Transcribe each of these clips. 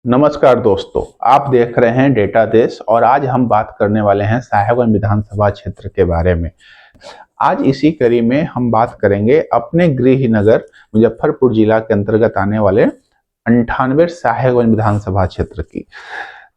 नमस्कार दोस्तों, आप देख रहे हैं डेटा देश और आज हम बात करने वाले हैं साहेबगंज विधानसभा क्षेत्र के बारे में। आज इसी कड़ी में हम बात करेंगे अपने गृह नगर मुजफ्फरपुर जिला के अंतर्गत आने वाले 98 साहेबगंज विधानसभा क्षेत्र की।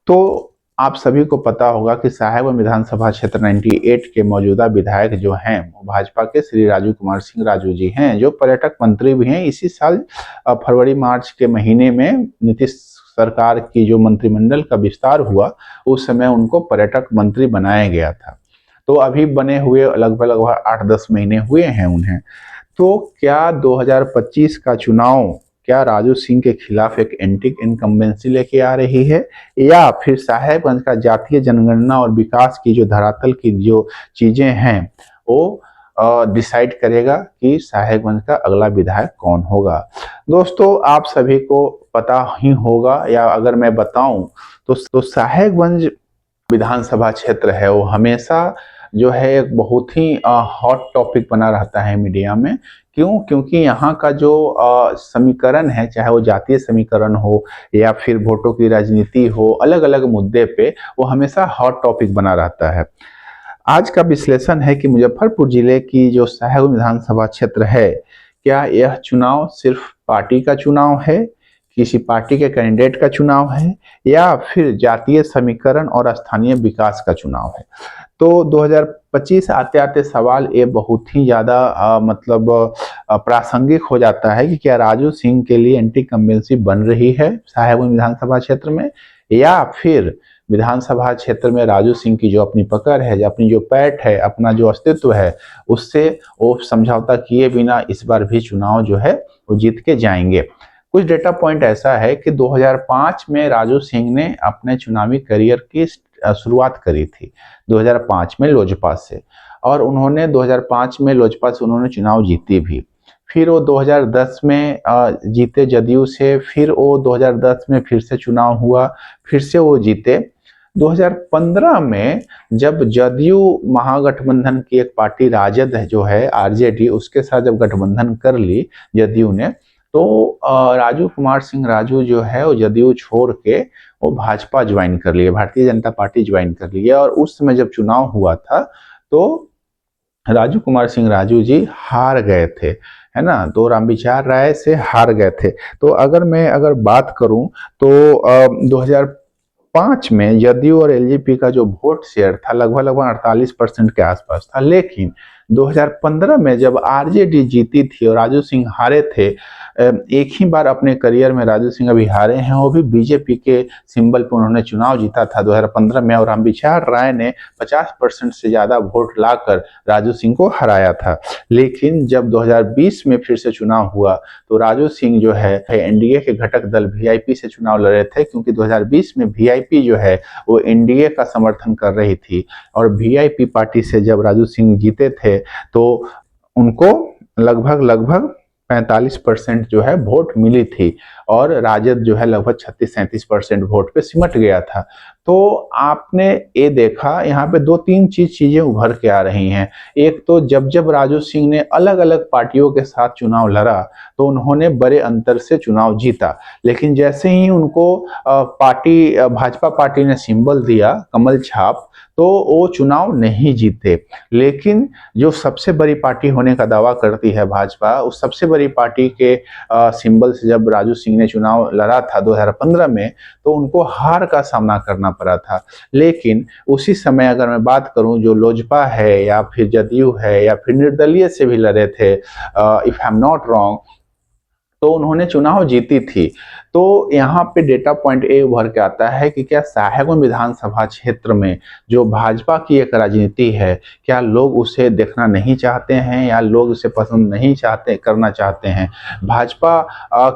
तो आप सभी को पता होगा कि साहेबगंज विधानसभा क्षेत्र 98 के मौजूदा विधायक जो हैं वो भाजपा के श्री राजू कुमार सिंह राजू जी हैं, जो पर्यटक मंत्री भी हैं। इसी साल फरवरी मार्च के महीने में नीतीश सरकार की जो मंत्रिमंडल का विस्तार हुआ उस समय उनको पर्यटक मंत्री बनाया गया था। तो अभी बने हुए लगभग लगभग 8-10 महीने हुए हैं उन्हें। तो क्या 2025 का चुनाव क्या राजू सिंह के खिलाफ एक एंटी इनकम्बेंसी लेके आ रही है, या फिर साहेबगंज का जातीय जनगणना और विकास की जो धरातल की जो चीजें हैं वो डिसाइड करेगा कि साहेबगंज का अगला विधायक कौन होगा। दोस्तों, आप सभी को पता ही होगा, या अगर मैं बताऊं तो साहेबगंज विधानसभा क्षेत्र है वो हमेशा जो है एक बहुत ही हॉट टॉपिक बना रहता है मीडिया में। क्यों? क्योंकि यहाँ का जो समीकरण है, चाहे वो जातीय समीकरण हो या फिर वोटों की राजनीति हो, अलग अलग मुद्दे पे वो हमेशा हॉट टॉपिक बना रहता है। आज का विश्लेषण है कि मुजफ्फरपुर जिले की जो साहेबगंज विधानसभा क्षेत्र है, क्या यह चुनाव सिर्फ पार्टी का चुनाव है, किसी पार्टी के कैंडिडेट का चुनाव है, या फिर जातीय समीकरण और स्थानीय विकास का चुनाव है। तो 2025 आते आते सवाल ये बहुत ही ज्यादा प्रासंगिक हो जाता है कि क्या राजू सिंह के लिए एंटी कंबेंसी बन रही है साहेबगंज विधानसभा क्षेत्र में, या फिर विधानसभा क्षेत्र में राजू सिंह की जो अपनी पकड़ है, जो अपनी जो पैठ है, अपना जो अस्तित्व है, उससे वो समझौता किए बिना इस बार भी चुनाव जो है वो जीत के जाएंगे। कुछ डेटा पॉइंट ऐसा है कि 2005 में राजू सिंह ने अपने चुनावी करियर की शुरुआत करी थी 2005 में लोजपा से, और उन्होंने 2005 में लोजपा से उन्होंने चुनाव जीती भी। फिर वो 2010 में जीते जदयू से, फिर वो 2010 में फिर से चुनाव हुआ, फिर से वो जीते। 2015 में जब जदयू महागठबंधन की एक पार्टी राजद जो है आरजेडी, उसके साथ जब गठबंधन कर ली जदयू ने, तो राजू कुमार सिंह राजू जो है वो जदयू छोड़ के वो भाजपा ज्वाइन कर लिए, भारतीय जनता पार्टी ज्वाइन कर लिए। और उस समय जब चुनाव हुआ था तो राजू कुमार सिंह राजू जी हार गए थे, है ना। तो रामविचार राय से हार गए थे। तो अगर बात करूं तो 2005 में जदयू और एलजेपी का जो वोट शेयर था लगभग लगभग 48% के आसपास था। लेकिन 2015 में जब आरजेडी जीती थी और राजू सिंह हारे थे, एक ही बार अपने करियर में राजू सिंह अभी हारे हैं, वो भी बीजेपी के सिंबल पर उन्होंने चुनाव जीता था 2015 में, और रामविचार राय ने 50% से ज्यादा वोट लाकर राजू सिंह को हराया था। लेकिन जब 2020 में फिर से चुनाव हुआ तो राजू सिंह जो है एनडीए के घटक दल वीआईपी से चुनाव लड़े थे, क्योंकि 2020 में वीआईपी जो है वो एनडीए का समर्थन कर रही थी, और वीआईपी पार्टी से जब राजू सिंह जीते थे तो उनको लगभग लगभग 45% जो है वोट मिली थी, और राजद जो है लगभग 36-37% वोट पे सिमट गया था। तो आपने ये देखा यहाँ पे दो तीन चीजें उभर के आ रही हैं। एक तो जब जब राजू सिंह ने अलग अलग पार्टियों के साथ चुनाव लड़ा तो उन्होंने बड़े अंतर से चुनाव जीता, लेकिन जैसे ही उनको भाजपा पार्टी ने सिंबल दिया कमल छाप, तो वो चुनाव नहीं जीते। लेकिन जो सबसे बड़ी पार्टी होने का दावा करती है भाजपा, उस सबसे बड़ी पार्टी के सिंबल से जब राजू सिंह ने चुनाव लड़ा था 2015 में, तो उनको हार का सामना करना पड़ा था। लेकिन उसी समय अगर मैं बात करूं, जो लोजपा है या फिर जदयू है या फिर निर्दलीय से भी लड़े थे, if I am not wrong, तो उन्होंने चुनाव जीती थी। तो यहाँ पे डेटा पॉइंट ए उभर के आता है कि क्या साहेबगंज विधानसभा क्षेत्र में जो भाजपा की एक राजनीति है, क्या लोग उसे देखना नहीं चाहते हैं, या लोग उसे पसंद नहीं चाहते करना चाहते हैं। भाजपा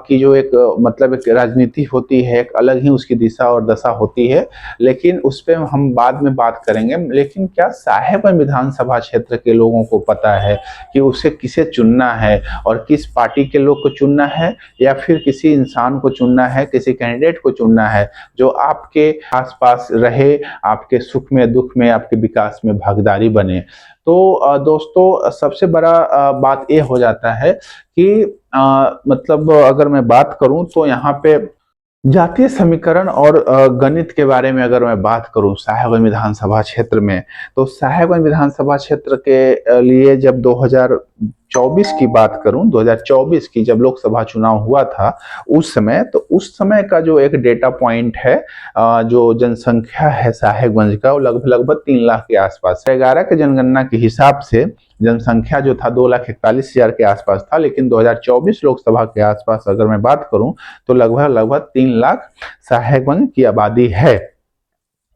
की जो एक एक राजनीति होती है, एक अलग ही उसकी दिशा और दशा होती है, लेकिन उस पर हम बाद में बात करेंगे। लेकिन क्या साहेबगंज विधानसभा क्षेत्र के लोगों को पता है कि उसे किसे चुनना है, और किस पार्टी के लोग को चुनना है, या फिर किसी इंसान को चुनना है, किसी कैंडिडेट को चुनना है जो आपके आसपास रहे, आपके सुख में दुख में आपके विकास में भागीदारी बने। तो दोस्तों, सबसे बड़ा बात ये हो जाता है कि अगर मैं बात करूं तो यहाँ पे जातीय समीकरण और गणित के बारे में अगर मैं बात करूं साहेबगंज विधानसभा क्षेत्र में, तो साहेबगंज विधानसभा क्षेत्र के लिए जब 2024 की बात करूं, 2024 की जब लोकसभा चुनाव हुआ था उस समय, तो उस समय का जो एक डेटा पॉइंट है, जो जनसंख्या है साहेबगंज का, वो लगभग लगभग 3 लाख के आसपास 11 के जनगणना के हिसाब से जनसंख्या जो था 2,41,000 के आसपास था। लेकिन 2024 लोकसभा के आसपास अगर मैं बात करूं तो लगभग लगभग 3 लाख साहेबगंज की आबादी है,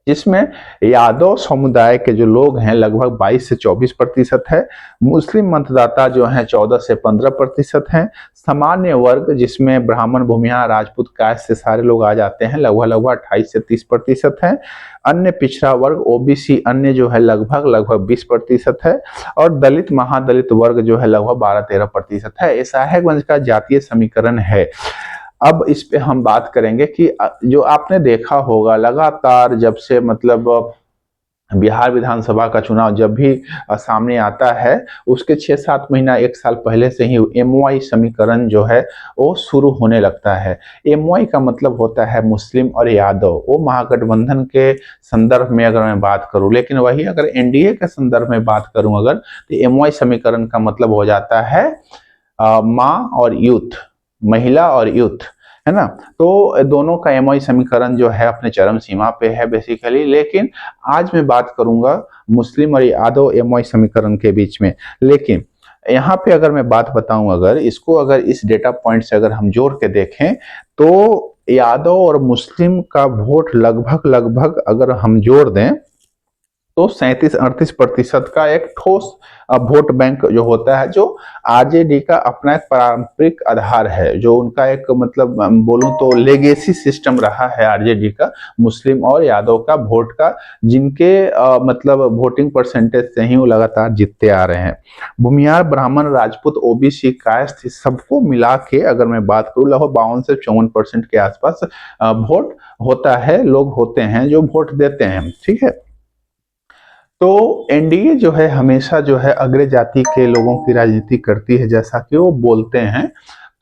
जिसमें यादव समुदाय के जो लोग हैं लगभग 22 से 24% है। मुस्लिम मतदाता जो हैं 14 से 15% हैं। सामान्य वर्ग जिसमें ब्राह्मण, भूमिहार, राजपूत, कायस्थ से सारे लोग आ जाते हैं, लगभग लगभग 28 से 30% है। अन्य पिछड़ा वर्ग ओबीसी अन्य जो है लगभग लगभग 20% है। और दलित महादलित वर्ग जो है लगभग 12-13% है। ये साहेबगंज का जातीय समीकरण है। अब इस पे हम बात करेंगे कि जो आपने देखा होगा लगातार जब से मतलब बिहार विधानसभा का चुनाव जब भी सामने आता है, उसके 6-7 महीना 1 साल पहले से ही एमवाई समीकरण जो है वो शुरू होने लगता है। एमवाई का मतलब होता है मुस्लिम और यादव। वो महागठबंधन के संदर्भ में अगर मैं बात करूं, लेकिन वही अगर एनडीए के संदर्भ में बात करूं अगर, तो एमवाई समीकरण का मतलब हो जाता है माँ और यूथ, महिला और यूथ, है ना। तो दोनों का एमओई समीकरण जो है अपने चरम सीमा पे है बेसिकली। लेकिन आज मैं बात करूंगा मुस्लिम और यादव एमओई समीकरण के बीच में। लेकिन यहाँ पे अगर मैं बात बताऊं, अगर इसको अगर इस डेटा पॉइंट से अगर हम जोड़ के देखें तो यादव और मुस्लिम का वोट लगभग लगभग अगर हम जोड़ दें तो 37-38% का एक ठोस वोट बैंक जो होता है, जो आरजेडी का अपना एक पारंपरिक आधार है, जो उनका एक मतलब बोलूं तो लेगेसी सिस्टम रहा है आरजेडी का, मुस्लिम और यादव का वोट का, जिनके मतलब वोटिंग परसेंटेज से ही वो लगातार जीतते आ रहे हैं। भूमिहार, ब्राह्मण, राजपूत, ओबीसी, कायस्थ सबको मिला के अगर मैं बात करूं लगभग 52 से 54% के आसपास वोट होता है, लोग होते हैं जो वोट देते हैं, ठीक है। तो एनडीए जो है हमेशा जो है अग्र जाति के लोगों की राजनीति करती है, जैसा कि वो बोलते हैं।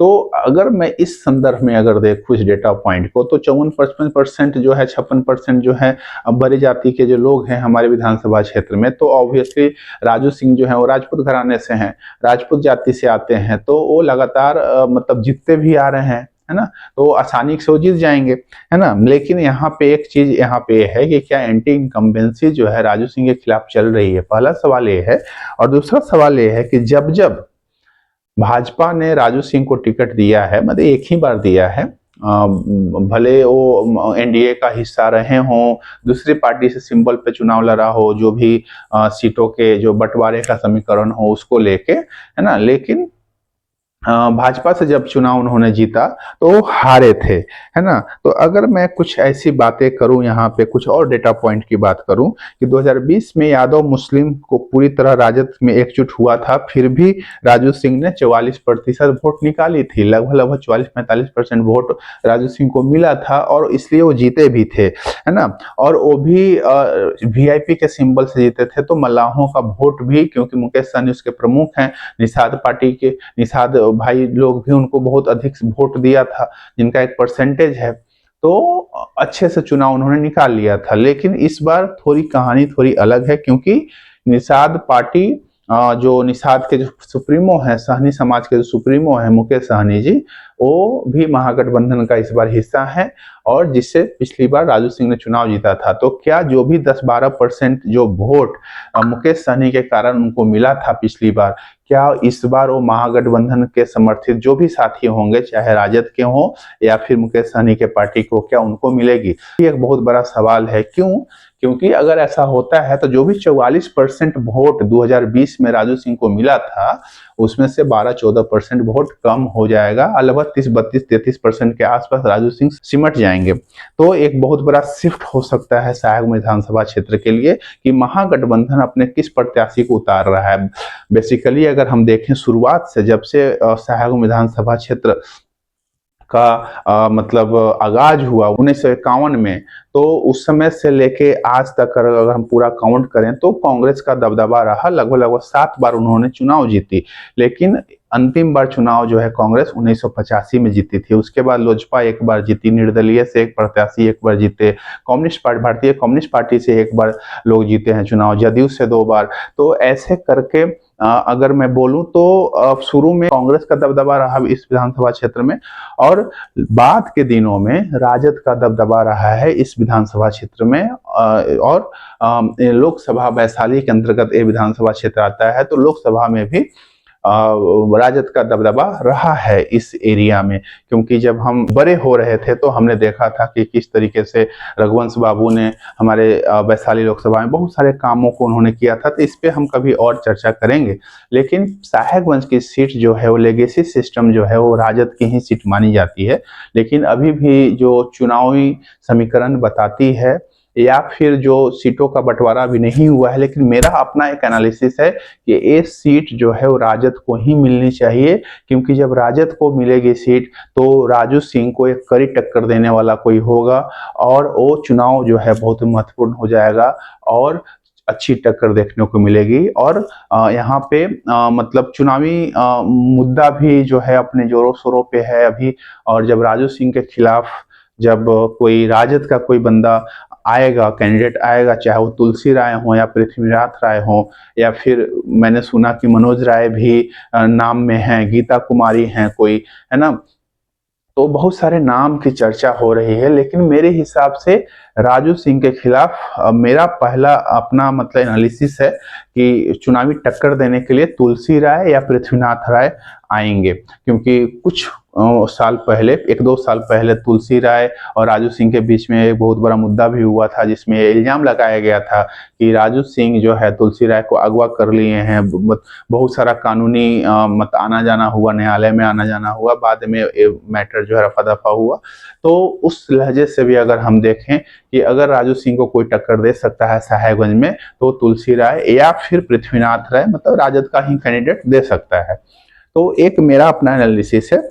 तो अगर मैं इस संदर्भ में अगर देखूं इस डेटा पॉइंट को, तो 54-55% जो है, 56% जो है बड़ी जाति के जो लोग हैं हमारे विधानसभा क्षेत्र में, तो ऑब्वियसली राजू सिंह जो है वो राजपूत घराने से हैं, राजपूत जाति से आते हैं, तो वो लगातार मतलब जीतते भी आ रहे हैं, है ना। तो आसानी से वो जीत जाएंगे, है ना। लेकिन यहाँ पे एक चीज यहाँ पे है कि क्या एंटी इनकम्बेंसी जो है राजू सिंह के खिलाफ चल रही है, पहला सवाल ये है। और दूसरा सवाल ये है कि जब जब भाजपा ने राजू सिंह को टिकट दिया है, मतलब एक ही बार दिया है, भले वो एनडीए का हिस्सा रहे हों, दूसरी पार्टी से सिंबल पे चुनाव लड़ा हो, जो भी सीटों के जो बंटवारे का समीकरण हो उसको लेके, है ना, लेकिन भाजपा से जब चुनाव उन्होंने जीता तो वो हारे थे, है ना। तो अगर मैं कुछ ऐसी बातें करूं, यहाँ पे कुछ और डेटा पॉइंट की बात करूं कि 2020 में यादव मुस्लिम को पूरी तरह राजद में एकजुट हुआ था, फिर भी राजू सिंह ने 44% वोट निकाली थी, लगभग लगभग 44-45% वोट राजू सिंह को मिला था, और इसलिए वो जीते भी थे, है ना। और वो भी वीआईपी के सिंबल से जीते थे। तो मल्लाहों का वोट भी, क्योंकि मुकेश सहनी उसके प्रमुख हैं, निषाद पार्टी के निषाद भाई लोग भी उनको बहुत अधिक वोट दिया था, जिनका एक परसेंटेज है। तो अच्छे से चुनाव उन्होंने निकाल लिया था। लेकिन इस बार थोड़ी कहानी थोड़ी अलग है, क्योंकि निषाद पार्टी, जो निषाद के जो सुप्रीमो है, सहनी समाज के जो सुप्रीमो है मुकेश सहनी जी, वो भी महागठबंधन का इस बार हिस्सा है, और जिससे पिछली बार राजू सिंह ने चुनाव जीता था। तो क्या जो भी 10-12% जो वोट मुकेश सहनी के कारण उनको मिला था पिछली बार, क्या इस बार वो महागठबंधन के समर्थित जो भी साथी होंगे, चाहे राजद के हों या फिर मुकेश सहनी के पार्टी को, क्या उनको मिलेगी? ये एक बहुत बड़ा सवाल है। क्यों? क्योंकि अगर ऐसा होता है तो जो भी 44% वोट 2020 में राजू सिंह को मिला था, उसमें से 12-14% वोट कम हो जाएगा, लगभग 30-32-33% के आसपास राजू सिंह सिमट जाएंगे। तो एक बहुत बड़ा शिफ्ट हो सकता है साहेबगंज विधानसभा क्षेत्र के लिए कि महागठबंधन अपने किस प्रत्याशी को उतार रहा है। बेसिकली अगर हम देखें शुरुआत से, जब से साहेबगंज विधानसभा क्षेत्र का मतलब आगाज हुआ 1951 में, तो उस समय से लेके आज तक अगर हम पूरा काउंट करें तो कांग्रेस का दबदबा रहा, लगभग लगभग 7 बार उन्होंने चुनाव जीती। लेकिन अंतिम बार चुनाव जो है कांग्रेस 1985 में जीती थी। उसके बाद लोजपा एक बार जीती, निर्दलीय से एक प्रत्याशी एक बार जीते, कम्युनिस्ट पार्टी, भारतीय कम्युनिस्ट पार्टी से एक बार लोग जीते हैं चुनाव, जदयू से 2 बार। तो ऐसे करके अगर मैं बोलूं तो शुरू में कांग्रेस का दबदबा रहा इस विधानसभा क्षेत्र में, और बाद के दिनों में राजद का दबदबा रहा है इस विधानसभा क्षेत्र में। और लोकसभा वैशाली के अंतर्गत ये विधानसभा क्षेत्र आता है, तो लोकसभा में भी राजद का दबदबा रहा है इस एरिया में। क्योंकि जब हम बड़े हो रहे थे तो हमने देखा था कि किस तरीके से रघुवंश बाबू ने हमारे वैशाली लोकसभा में बहुत सारे कामों को उन्होंने किया था। तो इस पे हम कभी और चर्चा करेंगे। लेकिन साहेबगंज की सीट जो है वो लेगेसी सिस्टम जो है वो राजद की ही सीट मानी जाती है। लेकिन अभी भी जो चुनावी समीकरण बताती है, या फिर जो सीटों का बंटवारा भी नहीं हुआ है, लेकिन मेरा अपना एक एनालिसिस है कि ये सीट जो है वो राजद को ही मिलनी चाहिए। क्योंकि जब राजद को मिलेगी सीट तो राजू सिंह को एक कड़ी टक्कर देने वाला कोई होगा, और वो चुनाव जो है बहुत महत्वपूर्ण हो जाएगा और अच्छी टक्कर देखने को मिलेगी। और यहाँ पे मतलब चुनावी मुद्दा भी जो है अपने जोरों शोरों पे है अभी। और जब राजू सिंह के खिलाफ जब कोई राजद का कोई बंदा आएगा, कैंडिडेट आएगा, चाहे वो तुलसी राय हो या पृथ्वीनाथ राय हो, या फिर मैंने सुना कि मनोज राय भी नाम में है, गीता कुमारी हैं कोई, है ना। तो बहुत सारे नाम की चर्चा हो रही है। लेकिन मेरे हिसाब से राजू सिंह के खिलाफ मेरा पहला अपना मतलब एनालिसिस है कि चुनावी टक्कर देने के लिए तुलसी राय या पृथ्वीनाथ राय आएंगे। क्योंकि कुछ साल पहले, 1-2 साल पहले तुलसी राय और राजू सिंह के बीच में एक बहुत बड़ा मुद्दा भी हुआ था, जिसमें इल्जाम लगाया गया था कि राजू सिंह जो है तुलसी राय को अगवा कर लिए हैं। बहुत सारा कानूनी मत आना जाना हुआ, न्यायालय में आना जाना हुआ, बाद में मैटर जो है रफा दफा हुआ। तो उस लहजे से भी अगर हम देखें कि अगर राजू सिंह को कोई टक्कर दे सकता है साहेबगंज में, तो तुलसी राय या फिर पृथ्वीनाथ राय मतलब राजद का ही कैंडिडेट दे सकता है। तो एक मेरा अपना एनालिसिस है।